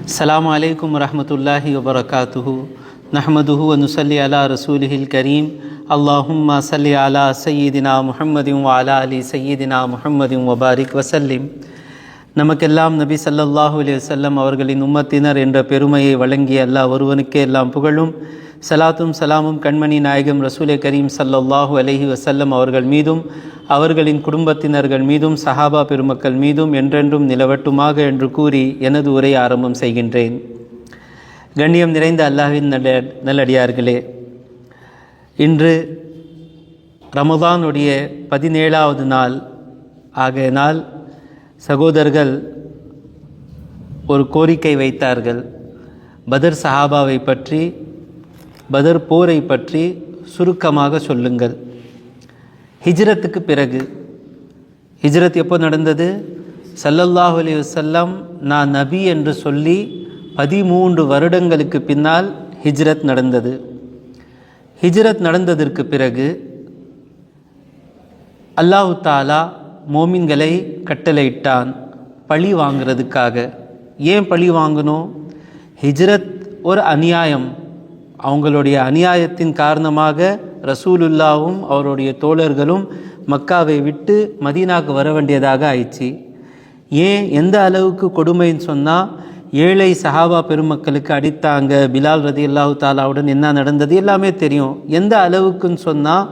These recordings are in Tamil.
அஸ்ஸலாமு அலைக்கும் வரஹ்மத்துல்லாஹி வபரகாத்துஹு. நஹ்மதுஹு வ நுஸல்லி அலா ரசூலிஹில் கரீம். அல்லாஹும்ம ஸல்லி அலா சய்யிதினா முஹம்மதின் வ அலா அலி சய்யிதினா முஹம்மதின் வ பாரிக் வஸல்லிம். நமக்கெல்லாம் நபி ஸல்லல்லாஹு அலைஹி வஸல்லம் அவர்களின் உம்மத்தினர் என்ற பெருமையை வழங்கிய அல்லாஹ் ஒருவனுக்கே எல்லாம் புகழும். சலாத்தும் சலாமும் கண்மணி நாயகம் ரசூலே கரீம் ஸல்லல்லாஹு அலைஹி வஸல்லம் அவர்கள் மீதும் அவர்களின் குடும்பத்தினர்கள் மீதும் சஹாபா பெருமக்கள் மீதும் என்றென்றும் நிலவட்டுமாக என்று கூறி எனது உரை ஆரம்பம் செய்கின்றேன். கண்ணியம் நிறைந்த அல்லாஹ்வின் நல்லடியார்களே, இன்று ரமதானுடைய 17வது நாள் ஆகையினால் சகோதரர்கள் ஒரு கோரிக்கை வைத்தார்கள். பதர் சஹாபாவை பற்றி, பதர் போரை பற்றி சுருக்கமாக சொல்லுங்கள். ஹிஜ்ரத்துக்கு பிறகு, ஹிஜ்ரத் எப்போ நடந்தது? ஸல்லல்லாஹு அலைஹி வஸல்லம் நான் நபி என்று சொல்லி 13 வருடங்களுக்கு பின்னால் ஹிஜ்ரத் நடந்தது. ஹிஜ்ரத் நடந்ததற்கு பிறகு அல்லாஹு தாலா மோமின்களை கட்டளையிட்டான் பழி வாங்கிறதுக்காக. ஏன் பழி வாங்கணும்? ஹிஜ்ரத் ஒரு அநியாயம். அவங்களுடைய அநியாயத்தின் காரணமாக ரசூலுல்லாவும் அவருடைய தோழர்களும் மக்காவை விட்டு மதீனாவுக்கு வர வேண்டியதாக ஆயிடுச்சு. ஏன், எந்த அளவுக்கு கொடுமைன்னு சொன்னால், ஏழை சஹாபா பெருமக்களுக்கு அடித்தாங்க. பிலால் ரதியல்லாஹு தாலாவுடன் என்ன நடந்தது எல்லாமே தெரியும். எந்த அளவுக்குன்னு சொன்னால்,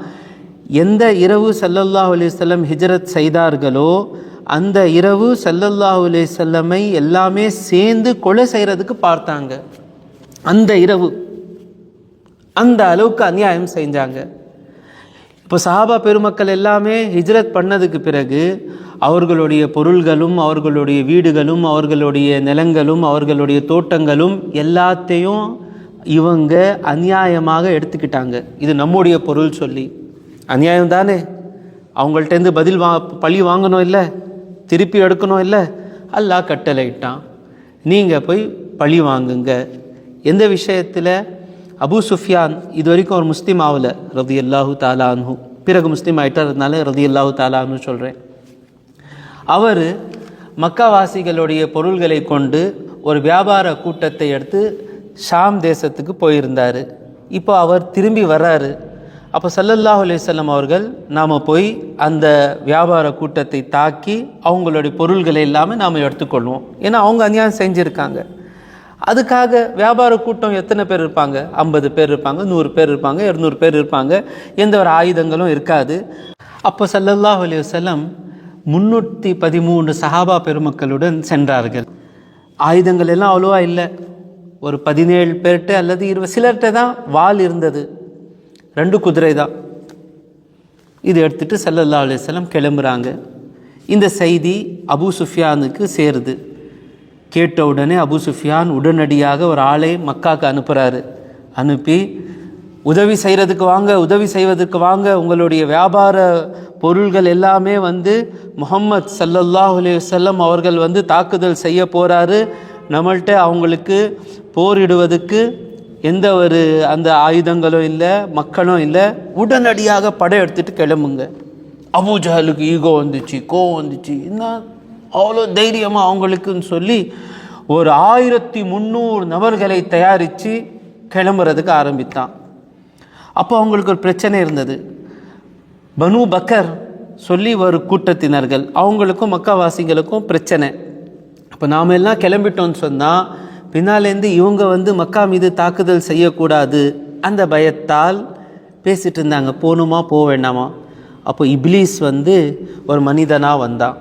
எந்த இரவு ஸல்லல்லாஹு அலைஹி வஸல்லம் ஹிஜ்ரத் செய்தார்களோ அந்த இரவு ஸல்லல்லாஹு அலைஹி வஸல்லமை எல்லாமே சேர்ந்து கொலை செய்கிறதுக்கு பார்த்தாங்க. அந்த இரவு அந்த அளவுக்கு அநியாயம் செஞ்சாங்க. இப்போ சஹாபா பெருமக்கள் எல்லாமே ஹிஜ்ரத் பண்ணதுக்கு பிறகு அவர்களுடைய பொருள்களும் அவர்களுடைய வீடுகளும் அவர்களுடைய நிலங்களும் அவர்களுடைய தோட்டங்களும் எல்லாத்தையும் இவங்க அநியாயமாக எடுத்துக்கிட்டாங்க. இது நம்முடைய பொருள் சொல்லி. அநியாயம் தானே? அவங்கள்ட்டேருந்து பழி வாங்கணும் இல்லை, திருப்பி எடுக்கணும் இல்லை. அல்லாஹ் கட்டளையிட்டான், நீங்கள் போய் பழி வாங்குங்க. எந்த விஷயத்தில்? அபூ சுஃபியான் இது வரைக்கும் ஒரு முஸ்லீம் ஆகலை, ரதியல்லாஹு தஆலா அன்ஹு. பிறகு முஸ்லீம் ஆகிட்டார்னால ரதியல்லாஹு தஆலா அன்ஹு சொல்கிறேன். அவர் மக்காவாசிகளுடைய பொருள்களை கொண்டு ஒரு வியாபார கூட்டத்தை எடுத்து ஷாம் தேசத்துக்கு போயிருந்தார். இப்போ அவர் திரும்பி வர்றாரு. அப்போ ஸல்லல்லாஹு அலைஹி வஸல்லம் அவர்கள் நாம் போய் அந்த வியாபார கூட்டத்தை தாக்கி அவங்களுடைய பொருள்களை எல்லாமே நாம் எடுத்துக்கொள்வோம். ஏன்னா அவங்க அநியாயம் செஞ்சுருக்காங்க. அதுக்காக வியாபார கூட்டம் எத்தனை பேர் இருப்பாங்க? 50 பேர் இருப்பாங்க, 100 பேர் இருப்பாங்க, 200 பேர் இருப்பாங்க. எந்த ஒரு ஆயுதங்களும் இருக்காது. அப்போ ஸல்லல்லாஹு அலைஹி வஸல்லம் 313 சஹாபா பெருமக்களுடன் சென்றார்கள். ஆயுதங்கள் எல்லாம் அவ்வளோவா இல்லை. ஒரு 17 பேர்கிட்ட அல்லது 20 சிலர்கிட்ட தான் வாள் இருந்தது. 2 குதிரை தான். இது எடுத்துகிட்டு ஸல்லல்லாஹு அலைஹி வஸல்லம் கிளம்புறாங்க. இந்த செய்தி அபூ சுஃபியானுக்கு சேருது. கேட்ட உடனே அபூ சுஃபியான் உடனடியாக ஒரு ஆளை மக்காவுக்கு அனுப்புகிறாரு. அனுப்பி உதவி செய்கிறதுக்கு வாங்க, உதவி செய்வதற்கு வாங்க, உங்களுடைய வியாபார பொருள்கள் எல்லாமே முஹம்மத் ஸல்லல்லாஹு அலைஹி வஸல்லம் அவர்கள் தாக்குதல் செய்ய போகிறாரு. நம்மள்கிட்ட அவங்களுக்கு போரிடுவதற்கு எந்த ஒரு அந்த ஆயுதங்களும் இல்லை, மக்களும் இல்லை. உடனடியாக படை எடுத்துகிட்டு கிளம்புங்க. அபூ ஜஹலுக்கு ஈகோ வந்துச்சு, கோவம் வந்துச்சு. என்ன அவ்வளோ தைரியமாக அவங்களுக்குன்னு சொல்லி ஒரு 1300 நபர்களை தயாரித்து கிளம்புறதுக்கு ஆரம்பித்தான். அப்போ அவங்களுக்கு ஒரு பிரச்சனை இருந்தது. பனு பக்கர் சொல்லி ஒரு கூட்டத்தினர்கள், அவங்களுக்கும் மக்காவாசிகளுக்கும் பிரச்சனை. அப்போ நாம் எல்லாம் கிளம்பிட்டோன்னு சொன்னால் பின்னாலேருந்து இவங்க மக்கா மீது தாக்குதல் செய்யக்கூடாது அந்த பயத்தால் பேசிகிட்டு இருந்தாங்க. போகணுமா போக வேண்டாமா? அப்போ இப்லீஸ் ஒரு மனிதனாக வந்தான்.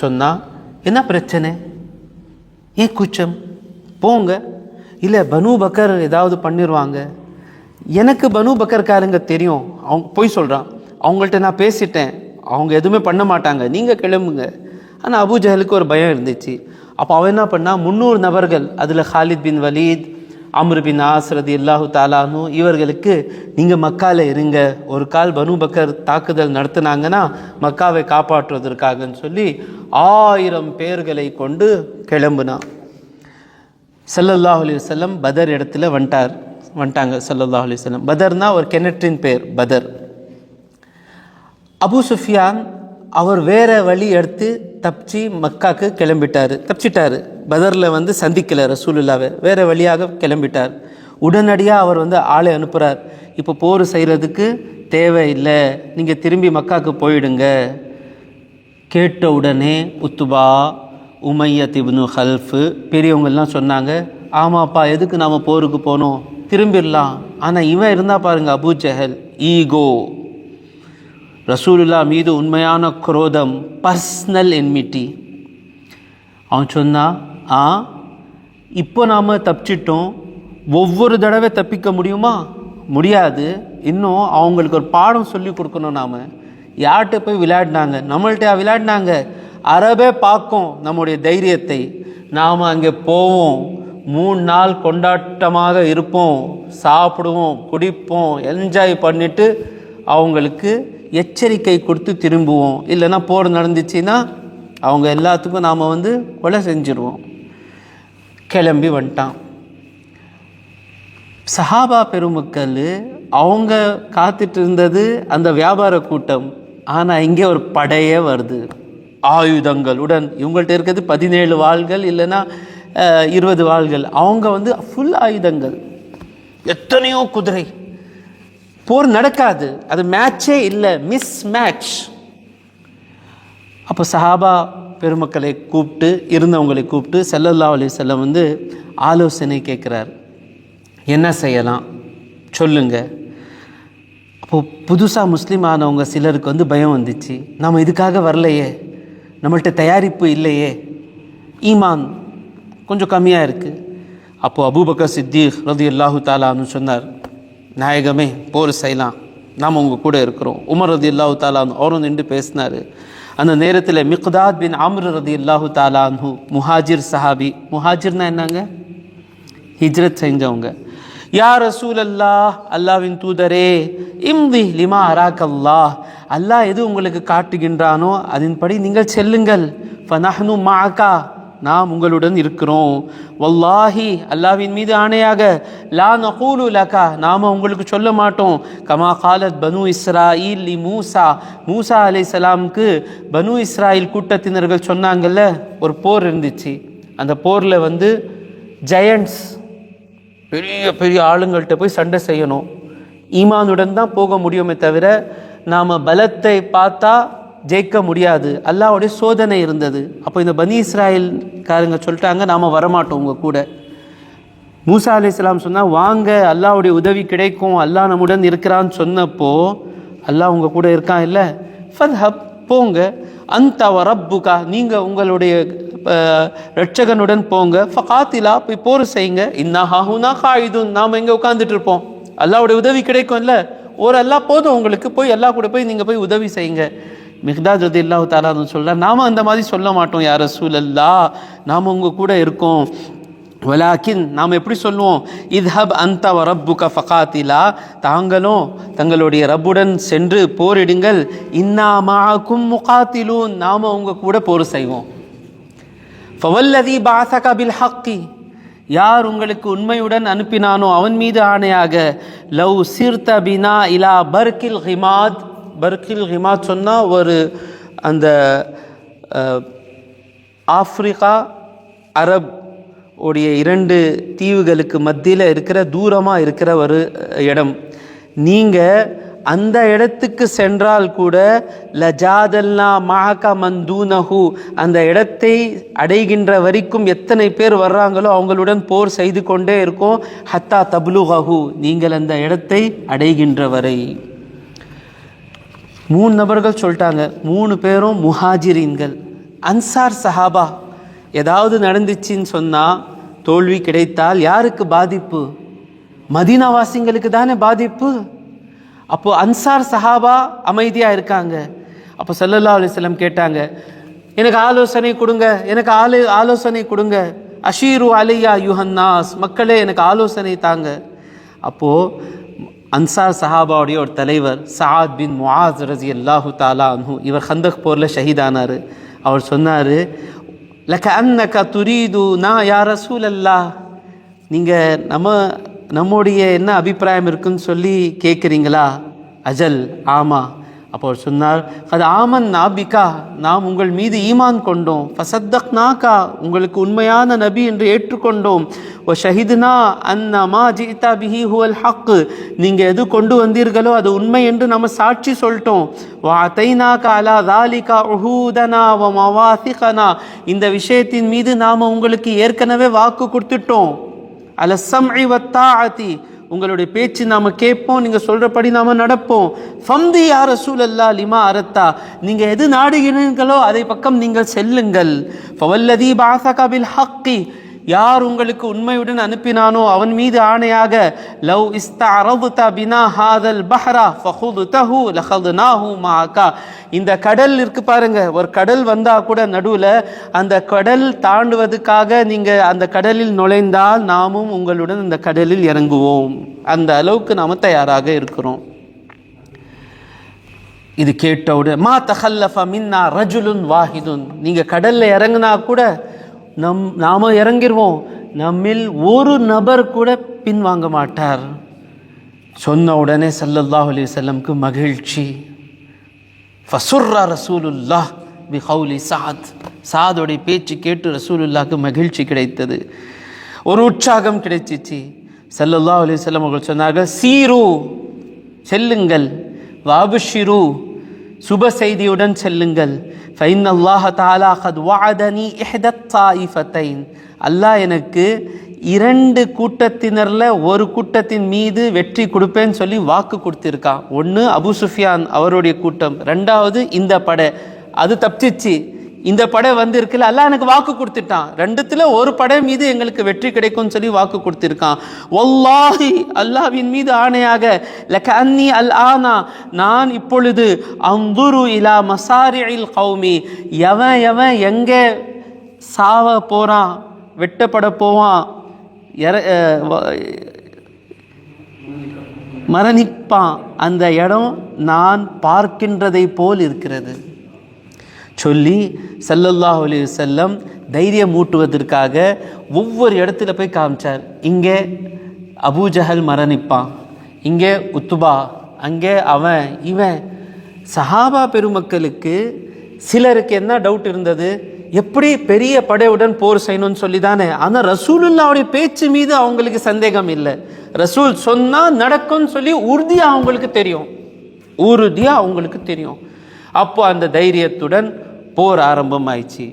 சொன்னால், என்ன பிரச்சனை, ஏன் கூச்சம், போங்க. இல்லை பனு பக்கர் ஏதாவது பண்ணிடுவாங்க. எனக்கு பனு பக்கர்காரங்க தெரியும், அவங்க போய் சொல்கிறான். அவங்கள்ட்ட நான் பேசிட்டேன், அவங்க எதுவுமே பண்ண மாட்டாங்க, நீங்கள் கிளம்புங்க. ஆனால் அபூ ஜஹலுக்கு ஒரு பயம் இருந்துச்சு. அப்போ அவன் என்ன பண்ணா, 300 நபர்கள், அதில் ஹாலித் பின் வலீத், அம்ர் பின் ஆஸ் ரதியல்லாஹு தஆலா அன்ஹு, இவர்களுக்கு நீங்கள் மக்காவில் இருங்க, ஒரு கால் பனு பக்கர் தாக்குதல் நடத்துனாங்கன்னா மக்காவை காப்பாற்றுவதற்காகன்னு சொல்லி 1000 பேர்களை கொண்டு கிளம்புனான். ஸல்லல்லாஹு அலைஹி வஸல்லம் பதர் இடத்துல வந்துட்டாங்க. ஸல்லல்லாஹு அலைஹி வஸல்லம் பதர்னா ஒரு கிணற்றின் பேர் பதர். அபூ சுஃபியான் அவர் வேறு வழி எடுத்து தப்பிச்சு மக்காவுக்கு கிளம்பிட்டார். தப்பிச்சிட்டார். பதரில் வந்து சந்திக்கலை ரசூலுல்லாவை, வேறு வழியாக கிளம்பிட்டார். உடனடியாக அவர் வந்து ஆளை அனுப்புகிறார். இப்போ போர் செய்கிறதுக்கு தேவையில்லை, நீங்கள் திரும்பி மக்காவுக்கு போயிடுங்க. கேட்ட உடனே உத்துபா, உமையத் இப்னு ஹல்ஃபு பெரியவங்கள்லாம் சொன்னாங்க, ஆமாப்பா, எதுக்கு நாம் போருக்கு போனோம், திரும்பிடலாம். ஆனால் இவன் இருந்தால் பாருங்கள், அபூ ஜஹல், ஈகோ, ரசூலுல்லா மீது உண்மையான குரோதம், பர்ஸ்னல் என்மிட்டி. அவன் சொன்னான், இப்போ நாம் தப்பிச்சிட்டோம், ஒவ்வொரு தடவை தப்பிக்க முடியுமா? முடியாது. இன்னும் அவங்களுக்கு ஒரு பாடம் சொல்லி கொடுக்கணும். நாம் யார்கிட்ட போய் விளையாடினாங்க? நம்மள்கிட்ட விளையாடினாங்க. அரபே பார்க்கும் நம்முடைய தைரியத்தை. நாம் அங்கே போவோம், 3 நாள் கொண்டாட்டமாக இருப்போம், சாப்பிடுவோம், குடிப்போம், என்ஜாய் பண்ணிவிட்டு அவங்களுக்கு எச்சரிக்கை கொடுத்து திரும்புவோம். இல்லைன்னா போர் நடந்துச்சுன்னா அவங்க எல்லாத்துக்கும் நாம் வந்து கொலை செஞ்சுருவோம். கிளம்பி வந்துட்டான். சஹாபா பெருமக்கள் அவங்க காத்துட்டு இருந்தது அந்த வியாபார கூட்டம். ஆனால் இங்கே ஒரு படையே வருது ஆயுதங்களுடன். இவங்கள்ட்ட இருக்கிறது 17 வாள்கள், இல்லைன்னா 20 வாள்கள். அவங்க வந்து ஃபுல் ஆயுதங்கள், எத்தனையோ குதிரை. போர் நடக்காது, அது மேட்சே இல்லை, மிஸ் மேட்ச். அப்போ சஹாபா பெருமக்களை கூப்பிட்டு, இருந்தவங்களை கூப்பிட்டு ஸல்லல்லாஹு அலைஹி வஸல்லம் வந்து ஆலோசனை கேட்குறார். என்ன செய்யலாம் சொல்லுங்க. அப்போது புதுசாக முஸ்லீம் ஆனவங்க சிலருக்கு வந்து பயம் வந்துச்சு, நம்ம இதுக்காக வரலையே, நம்மள்கிட்ட தயாரிப்பு இல்லையே, ஈமான் கொஞ்சம் கம்மியாக இருக்குது. அப்போது அபூபக்கர் சித்தீக் ரலியல்லாஹு தஆலா அன்ஹு சொன்னார், நாயகமே, போர் செய்யலாம், நாம் உங்கள் கூட இருக்கிறோம். உமர் ரலியல்லாஹு தஆலா அன்ஹு அவரும் நின்று பேசினார். அந்த நேரத்தில் மிக்தாத் பின் அம்ர் ரலியல்லாஹு தஆலா அன்ஹு, முஹாஜிர் சஹாபி. முஹாஜிர்னா என்னங்க? ஹிஜ்ரத் செஞ்சவங்க. யா ரசூலல்லாஹ், அல்லாவின் தூதரே, இம்தி லிமா அராக்கல்லாஹ், அல்லாஹ் எது உங்களுக்கு காட்டுகின்றானோ அதன்படி நீங்கள் செல்லுங்கள். ஃபனஹ்னு மஅகா, நாம் உங்களுடன் இருக்கிறோம். வல்லாஹி, அல்லாவின் மீது ஆணையாக, லா நகூலு லகா, நாம் உங்களுக்கு சொல்ல மாட்டோம். கமா காலத் பனு இஸ்ராயில் லி மூசா, மூசா அலைஹிஸ்ஸலாமுக்கு பனு இஸ்ராயில் கூட்டத்தினர்கள் சொன்னாங்கல்ல, ஒரு போர் இருந்துச்சு. அந்த போரில் வந்து ஜெயண்ட்ஸ், பெரிய பெரிய ஆளுங்கள்கிட்ட போய் சண்டை செய்யணும். ஈமானுடன் தான் போக முடியுமே தவிர நாம் பலத்தை பார்த்தா ஜெயிக்க முடியாது. அல்லாஹ்வுடைய சோதனை இருந்தது. அப்போ இந்த பனி இஸ்ராயல்காரங்க சொல்லிட்டாங்க, நாம் வரமாட்டோம் உங்கள் கூட. மூசா அலைஹிஸ்ஸலாம் சொன்னால், வாங்க, அல்லாஹ்வுடைய உதவி கிடைக்கும், அல்லாஹ் நம்முடன் இருக்கிறான்னு சொன்னப்போ, அல்லாஹ் உங்கள் கூட இருக்கான் இல்லை, ஃபத்ஹப், போங்க, அந்த ரப்புகா, நீங்கள் உங்களுடைய ரட்சகனுடன் போங்க, ஃபகாத்திலா, போய் போர் செய்யுங்க, இன்னா ஹாஹுனா காயிதுன், நாம் எங்கே உட்காந்துட்டு இருப்போம், அல்லாஹ்வுடைய உதவி கிடைக்கும் இல்லை, ஒரு அல்லாஹ் போதும் உங்களுக்கு, போய் அல்லாஹ் கூட போய் நீங்கள் போய் உதவி செய்யுங்க. மிக்தாத் ரலியல்லாஹு தஆலா சொல்கிறார், நாம் அந்த மாதிரி சொல்ல மாட்டோம் யா ரசூலல்லாஹ், நாம் உங்கள் கூட இருக்கோம். வலாக்கின், நாம் எப்படி சொல்லுவோம், இத்ஹப் அன்த வ ரப்புக ஃபகாத்திலா, தாங்களும் தங்களுடைய ரப்புடன் சென்று போரிடுங்கள். இன்னா மஅகும் முகாத்திலூன், நாம் உங்கள் கூட போர் செய்வோம். ஃபவல்லதி பஅஸக பில் ஹக்கி, யார் உங்களுக்கு உண்மையுடன் அனுப்பினானோ அவன் மீது ஆணையாக, லவ் சிர்த பினா இலா பர்கில் ஹிமாத், பர்கில் ஹிமாத் சொன்னால் ஒரு அந்த ஆஃப்ரிக்கா அரப் உடைய 2 தீவுகளுக்கு மத்தியில் இருக்கிற தூரமாக இருக்கிற ஒரு இடம், நீங்கள் அந்த இடத்துக்கு சென்றால் கூட லஜாதல்னா மஅக மந்தூனஹு, அந்த இடத்தை அடைகின்ற வரைக்கும் எத்தனை பேர் வர்றாங்களோ அவங்களுடன் போர் செய்து கொண்டே இருக்கும். ஹத்தா தப்லுகஹு, நீங்கள் அந்த இடத்தை அடைகின்ற வரை. 3 நபர்கள் சொல்லிட்டாங்க. 3 பேரும் முஹாஜிரீன்கள். அன்சார் சஹாபா. ஏதாவது நடந்துச்சின்னு சொன்னால், தோல்வி கிடைத்தால் யாருக்கு பாதிப்பு? மதீனாவாசிங்களுக்கு தானே பாதிப்பு. அப்போது அன்சார் சஹாபா அமைதியாக இருக்காங்க. அப்போ ஸல்லல்லாஹு அலைஹி வஸல்லம் கேட்டாங்க, எனக்கு ஆலோசனை கொடுங்க, எனக்கு ஆலோசனை கொடுங்க. அஷீரு அலையா யுஹன்னாஸ், மக்களே எனக்கு ஆலோசனை தாங்க. அப்போது அன்சார் சஹாபாவுடைய ஒரு தலைவர் சஅத் பின் முஆஸ் ரலியல்லாஹு தஆலா அன்ஹு, இவர் கந்தக் போரில் ஷஹீதானார். அவர் சொன்னார், லக அன்னக துரீதுனா யா ரசூலல்லாஹ், நீங்கள் நம்முடைய என்ன அபிப்பிராயம் இருக்குன்னு சொல்லி கேட்குறீங்களா? அஜல், ஆமாம். அப்போ அவர் சொன்னார், அது ஆமன் நாபிகா, நாம் உங்கள் மீது ஈமான் கொண்டோம். ஃபசத்தக் நாக்கா, உங்களுக்கு உண்மையான நபி என்று ஏற்றுக்கொண்டோம். ஓ ஷஹிதுனா அன்னா மா ஜிதா பிஹி ஹுவல் ஹக், நீங்கள் எது கொண்டு வந்தீர்களோ அது உண்மை என்று நம்ம சாட்சி சொல்லிட்டோம். வா அதைனாக்கா அலா தாலிகா உஹூதனா வ மவாசிகனா, இந்த விஷயத்தின் மீது நாம் உங்களுக்கு ஏற்கனவே வாக்கு கொடுத்துட்டோம். அல ஸம்இ வ தாஅதி, உங்களுடைய பேச்சு நாம் கேட்போம், நீங்கள் சொல்கிறபடி நாம் நடப்போம். ஃபம்தி யா ரசூலல்லாஹ் லிமா அரத்தா, நீங்கள் எது நாடுகிறீர்களோ அதை பக்கம் நீங்கள் செல்லுங்கள். ஃபவல்லதி பஅஸக பில் ஹக்கி, யார் உங்களுக்கு உண்மையுடன் அனுப்பினானோ அவன் மீது ஆணையாக, லவ் இஸ்தஅரதுத பினா ஹாதல் பஹ்ரா ஃபஹுதுதஹு லஹதுனாஹு மஅகா, இந்த கடல் இருக்கு பாருங்க, ஒரு கடல் வந்தா கூட நடுவில் அந்த கடல் தாண்டுவதற்காக நீங்கள் அந்த கடலில் நுழைந்தால் நாமும் உங்களுடன் அந்த கடலில் இறங்குவோம். அந்த அளவுக்கு நாம் தயாராக இருக்கிறோம். இது கேட்டவுடன் மா தஹல்லஃப மின்னா ரஜுலுன் வாஹிதுன், நீங்கள் கடலில் இறங்குனா கூட நாம இறங்கிடுவோம், நம்மில் ஒரு நபர் கூட பின்வாங்க மாட்டார். சொன்ன உடனே ஸல்லல்லாஹு அலைஹி வஸல்லம்க்கு மகிழ்ச்சி. ஃபசுர்ரா ரசூலுல்லாஹ் பி கௌலி சாத், சாதோடைய பேச்சு கேட்டு ரசூலுல்லாஹ்க்கு மகிழ்ச்சி கிடைத்தது, ஒரு உற்சாகம் கிடைச்சிச்சு. ஸல்லல்லாஹு அலைஹி வஸல்லம் அவர்கள் சொன்னார்கள், சீரு, செல்லுங்கள், வாபுஷிரு, சுப செய்தியுடன் செல்லுங்கள். ஃபைன் அல்லாஹ் தஆலா கத் வஅதனி இஹ்தத் தாயிஃபத்தைன், அல்லாஹ் எனக்கு 2 கூட்டத்தினரில் ஒரு கூட்டத்தின் மீது வெற்றி கொடுப்பேன்னு சொல்லி வாக்கு கொடுத்திருக்கான். ஒன்று அபு சுஃபியான் அவருடைய கூட்டம், 2வது இந்த படை, அது தப்பிச்சிச்சு. இந்த படை வந்து இருக்குல்ல, அல்லாஹ் எனக்கு வாக்கு கொடுத்துட்டான், 2த்துல ஒரு படை மீது எங்களுக்கு வெற்றி கிடைக்கும்னு சொல்லி வாக்கு கொடுத்திருக்கான். வல்லாஹி, அல்லாஹ்வின் மீது ஆணையாக, லகஅன்னி அல் ஆனா, நான் இப்பொழுது அன்துரு இலா மசாரிஇல் கௌமி, எவன் எங்கே சாவ போறான், வெட்டப்பட போவான், மரணிப்பான், அந்த இடம் நான் பார்க்கின்றதை போல் இருக்கிறது சொல்லி ஸல்லல்லாஹு அலைஹி வஸல்லம் தைரியம் ஊட்டுவதற்காக ஒவ்வொரு இடத்துல போய் காமிச்சார். இங்கே அபூஜஹல் மரணிப்பான், இங்கே உத்துபா, அங்கே அவன் இவன். சஹாபா பெருமக்களுக்கு சிலருக்கு என்ன டவுட் இருந்தது, எப்படி பெரிய படையுடன் போர் செய்யணும்னு சொல்லி தானே. ஆனால் ரசூலுல்லாவுடைய பேச்சு மீது அவங்களுக்கு சந்தேகம் இல்லை. ரசூல் சொன்னால் நடக்கும்னு சொல்லி உறுதியாக அவங்களுக்கு தெரியும். அப்போ அந்த தைரியத்துடன் போர் ஆரம்பம் ஆயிடுச்சு.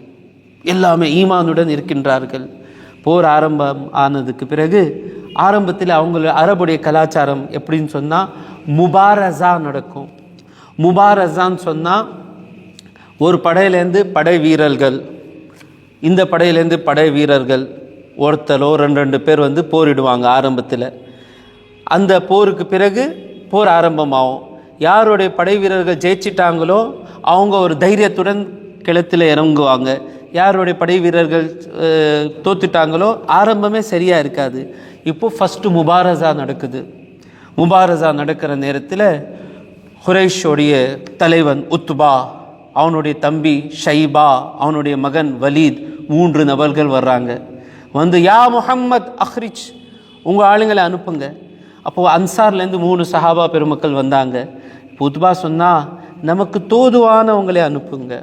எல்லாமே ஈமானுடன் இருக்கின்றார்கள். போர் ஆரம்பம் ஆனதுக்கு பிறகு ஆரம்பத்தில் அவங்க அரபுடைய கலாச்சாரம் எப்படின்னு சொன்னால் முபாரஸா நடக்கும். முபாரஸான்னு சொன்னால் ஒரு படையிலேருந்து படை வீரர்கள், இந்த படையிலேருந்து படை வீரர்கள் ஒருத்தரோ 2 பேர் வந்து போரிடுவாங்க ஆரம்பத்தில். அந்த போருக்கு பிறகு போர் ஆரம்பமாகும். யாருடைய படை வீரர்கள் ஜெயிச்சிட்டாங்களோ அவங்க ஒரு தைரியத்துடன் கிளத்தில் இறங்குவாங்க. யாருடைய படை வீரர்கள் தோத்துட்டாங்களோ ஆரம்பமே சரியாக இருக்காது. இப்போது ஃபஸ்ட்டு முபாரஸா நடக்குது. முபாரஸா நடக்கிற நேரத்தில் குரைஷோடைய தலைவன் உத்பா, அவனுடைய தம்பி ஷைபா, அவனுடைய மகன் வலீத், 3 நபர்கள் வர்றாங்க. வந்து யா முஹம்மத் அஹ்ரிஜ், உங்கள் ஆளுங்களை அனுப்புங்க. அப்போது அன்சார்லேருந்து 3 சஹாபா பெருமக்கள் வந்தாங்க. உத்பா சொன்னால் நமக்கு தோதுவானவங்களே அனுப்புங்க.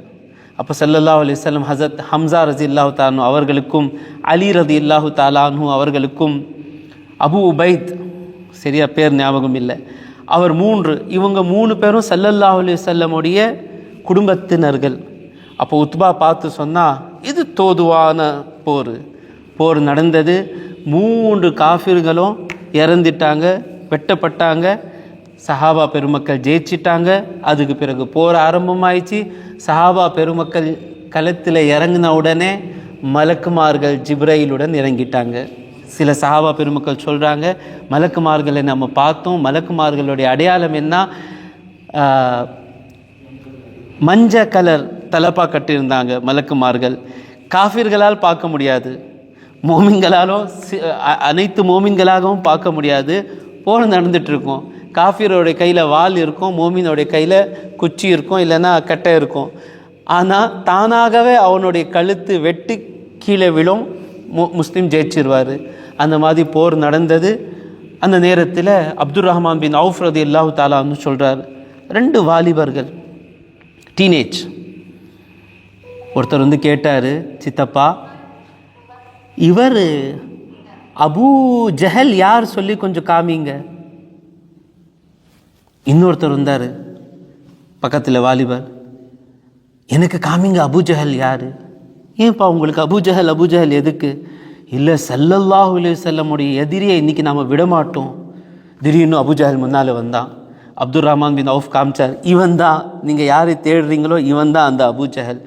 அப்போ ஸல்லல்லாஹு அலைஹி வஸல்லம் ஹஸரத் ஹம்ஸா ரஸியல்லாஹு தஆலா அவர்களுக்கும் அலி ரஸியல்லாஹு தஆலா அன்ஹு அவர்களுக்கும் அபு உபைத், சரியா பேர் ஞாபகம் இல்லை, அவர் 3, இவங்க 3 பேரும் ஸல்லல்லாஹு அலைஹி வஸல்லமுடைய குடும்பத்தினர்கள். அப்போ உத்பா பார்த்து சொன்னால் இது தோதுவான போர் நடந்தது. 3 காஃபிர்களும் இறந்துட்டாங்க, வெட்டப்பட்டாங்க. சஹாபா பெருமக்கள் ஜெயிச்சிட்டாங்க. அதுக்கு பிறகு போர் ஆரம்பமாயிடுச்சு. சஹாபா பெருமக்கள் களத்தில் இறங்கின உடனே மலக்குமார்கள் ஜிப்ரையிலுடன் இறங்கிட்டாங்க. சில சஹாபா பெருமக்கள் சொல்கிறாங்க, மலக்குமார்களை நம்ம பார்த்தோம், மலக்குமார்களுடைய அடையாளம் என்ன, மஞ்சள் கலர் தலப்பா கட்டியிருந்தாங்க மலக்குமார்கள். காஃபிர்களால் பார்க்க முடியாது, மோமின்களாலும் அனைத்து மோமின்களாகவும் பார்க்க முடியாது. போர் நடந்துகிட்ருக்கோம். காஃபிரோடைய கையில் வாள் இருக்கும், மோமினோடைய கையில் குச்சி இருக்கும், இல்லைன்னா கட்டை இருக்கும். ஆனால் தானாகவே அவனுடைய கழுத்து வெட்டி கீழே விழும், முஸ்லீம் ஜெயிச்சிருவார். அந்த மாதிரி போர் நடந்தது. அந்த நேரத்தில் அப்துர் ரஹ்மான் பின் அவுஃப் ரலியல்லாஹு தஆலான்னு சொல்கிறார், 2 வாலிபர்கள், டீனேஜ். ஒருத்தர் வந்து கேட்டார், சித்தப்பா இவர் அபூ ஜஹல் யார் சொல்லி கொஞ்சம் காமிங்க. இன்னொருத்தர் இருந்தார் பக்கத்தில் வாலிபர், எனக்கு காமிங்க அபூ ஜஹல் யார். ஏன்ப்பா உங்களுக்கு அபூ ஜஹல் எதுக்கு? இல்லை, ஸல்லல்லாஹு அலைஹி வஸல்லமுடைய எதிரியை இன்றைக்கி நாம் விடமாட்டோம். திடீர்னு அபூ ஜஹல் முன்னால் வந்தான். அப்துல் ரஹ்மான் பின் அவுஃப் காமிச்சார், இவன் தான், நீங்கள் யாரை தேடுறீங்களோ இவன் தான் அந்த அபூ ஜஹல்.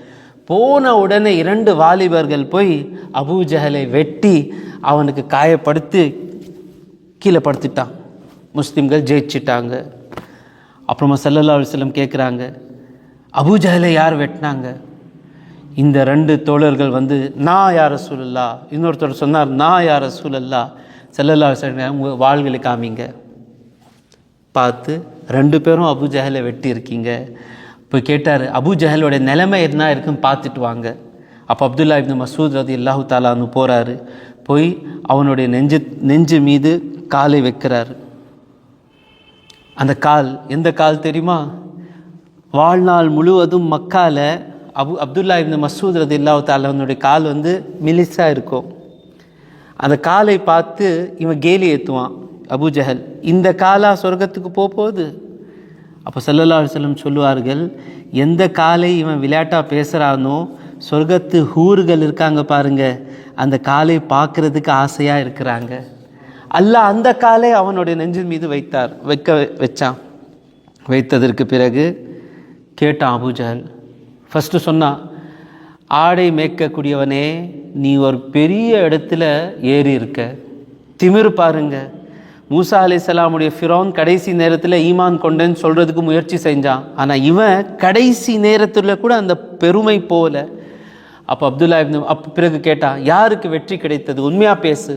போன உடனே 2 வாலிபர்கள் போய் அபூ ஜஹலை வெட்டி அவனுக்கு காயப்படுத்தி கீழே படுத்துட்டான். முஸ்லிம்கள் ஜெயிச்சிட்டாங்க. அப்புறமா ஸல்லல்லாஹு அலைஹி வஸல்லம் கேட்குறாங்க, அபூ ஜஹலை யார் வெட்டினாங்க? இந்த 2 தோழர்கள் வந்து, நான் யா ரசூலல்லாஹ். இன்னொருத்தர் சொன்னார், நான் யா ரசூலல்லாஹ். ஸல்லல்லாஹு அலைஹி வஸல்லம் உங்கள் வாள்களை காமிங்க. பார்த்து 2 பேரும் அபூ ஜஹலை வெட்டி இருக்கீங்க. போய் கேட்டார், அபூ ஜஹலோட நிலைமை என்ன இருக்குன்னு பார்த்துட்டு வாங்க. அப்போ அப்துல்லா இப்னு மஸ்ஊத் ரலியல்லாஹு தஆலா அன்ஹு போகிறாரு. போய் அவனுடைய நெஞ்சு மீது காலை வைக்கிறார். அந்த கால் எந்த கால் தெரியுமா? வாழ்நாள் முழுவதும் மக்கால அப்துல்லா இப்னு மஸ்ஊத் ரலியல்லாஹு தஆலா அவனுடைய கால் வந்து மெலிசாக இருக்கும். அந்த காலை பார்த்து இவன் கேலி ஏற்றுவான் அபூ ஜஹல், இந்த காலா சொர்க்கத்துக்கு போகுது. அப்போ ஸல்லல்லாஹு அலைஹி வஸல்லம் சொல்லுவார்கள், எந்த காலை இவன் விளையாட்டாக பேசுகிறானோ சொர்க்கத்து ஹூர்கள் இருக்காங்க பாருங்க, அந்த காலை பார்க்குறதுக்கு ஆசையாக இருக்கிறாங்க. அல்லாஹ் அந்த காலை அவனுடைய நெஞ்சின் மீது வச்சான். வைத்ததற்கு பிறகு கேட்டான் அபூ ஜஹல். ஃபஸ்ட்டு சொன்னான், ஆடை மேய்க்கக்கூடியவனே, நீ ஒரு பெரிய இடத்துல ஏறி இருக்க, திமிரு பாருங்க. மூசா அலைஹிஸ்ஸலாமுடைய ஃபிரௌன் கடைசி நேரத்தில் ஈமான் கொண்டேன்னு சொல்கிறதுக்கு முயற்சி செஞ்சான். ஆனால் இவன் கடைசி நேரத்தில் கூட அந்த பெருமை போல. அப்போ பிறகு கேட்டான், யாருக்கு வெற்றி கிடைத்தது, உண்மையாக பேசு.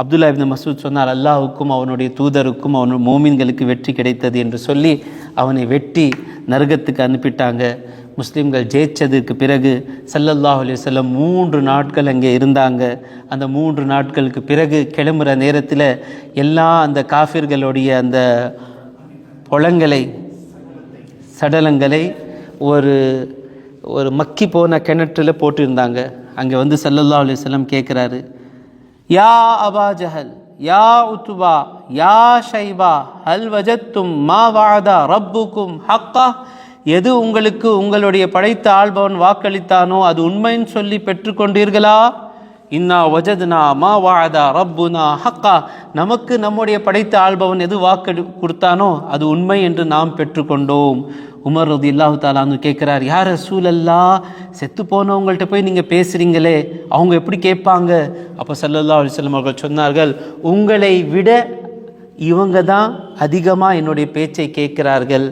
அப்துல்லா இப்னு மஸ்ஊத் சொன்னார், அல்லாஹுக்கும் அவனுடைய தூதருக்கும் அவனுடைய மோமின்களுக்கு வெற்றி கிடைத்தது என்று சொல்லி அவனை வெட்டி நரகத்துக்கு அனுப்பிட்டாங்க. முஸ்லீம்கள் ஜெயிச்சதுக்கு பிறகு ஸல்லல்லாஹு அலைஹி வஸல்லம் 3 நாட்கள் அங்கே இருந்தாங்க. அந்த 3 நாட்களுக்கு பிறகு கிளம்புற நேரத்தில் எல்லா அந்த காஃபிர்களுடைய அந்த சடலங்களை ஒரு மக்கி போன கிணற்றில் போட்டிருந்தாங்க. அங்கே வந்து ஸல்லல்லாஹு அலைஹி வஸல்லம் கேட்குறாரு, யா அபா ஜஹல், யா உத்பா, யா ஷைபா, ஹல் வஜத்தும் மா வஅதா ரப்புக்கும் ஹக்கா. எது உங்களுக்கு உங்களுடைய படைத்த ஆள்பவன் வாக்களித்தானோ அது உண்மைன்னு சொல்லி பெற்றுக்கொண்டீர்களா? இன்னா வஜத்னா மா வஅதா ரப்புனா ஹக்கா. நமக்கு நம்முடைய படைத்த ஆள்பவன் எது வாக்கு கொடுத்தானோ அது உண்மை என்று நாம் பெற்றுக்கொண்டோம். உமர் ரலியல்லாஹு தஆலா அன்ஹு கேட்குறார், யா ரசூலல்லாஹ், செத்து போனவங்கள்ட்ட போய் நீங்கள் பேசுகிறீங்களே, அவங்க எப்படி கேட்பாங்க? அப்போ ஸல்லல்லாஹு அலைஹி வஸல்லம் அவர்கள் சொன்னார்கள், உங்களை விட இவங்க தான் அதிகமாக என்னுடைய பேச்சை கேட்கிறார்கள்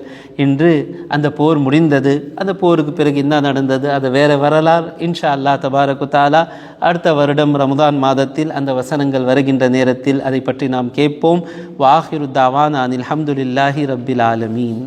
என்று. அந்த போர் முடிந்தது. அந்த போருக்கு பிறகு என்ன நடந்தது அது வேறு வரலாறு. இன்ஷா அல்லாஹ் தபாரக்கு தஆலா அடுத்த வருடம் ரமதான் மாதத்தில் அந்த வசனங்கள் வருகின்ற நேரத்தில் அதை பற்றி நாம் கேட்போம். வாஹிரு தாவானா அனில் ஹம்துலில்லாஹி ரப்பில் ஆலமீன்.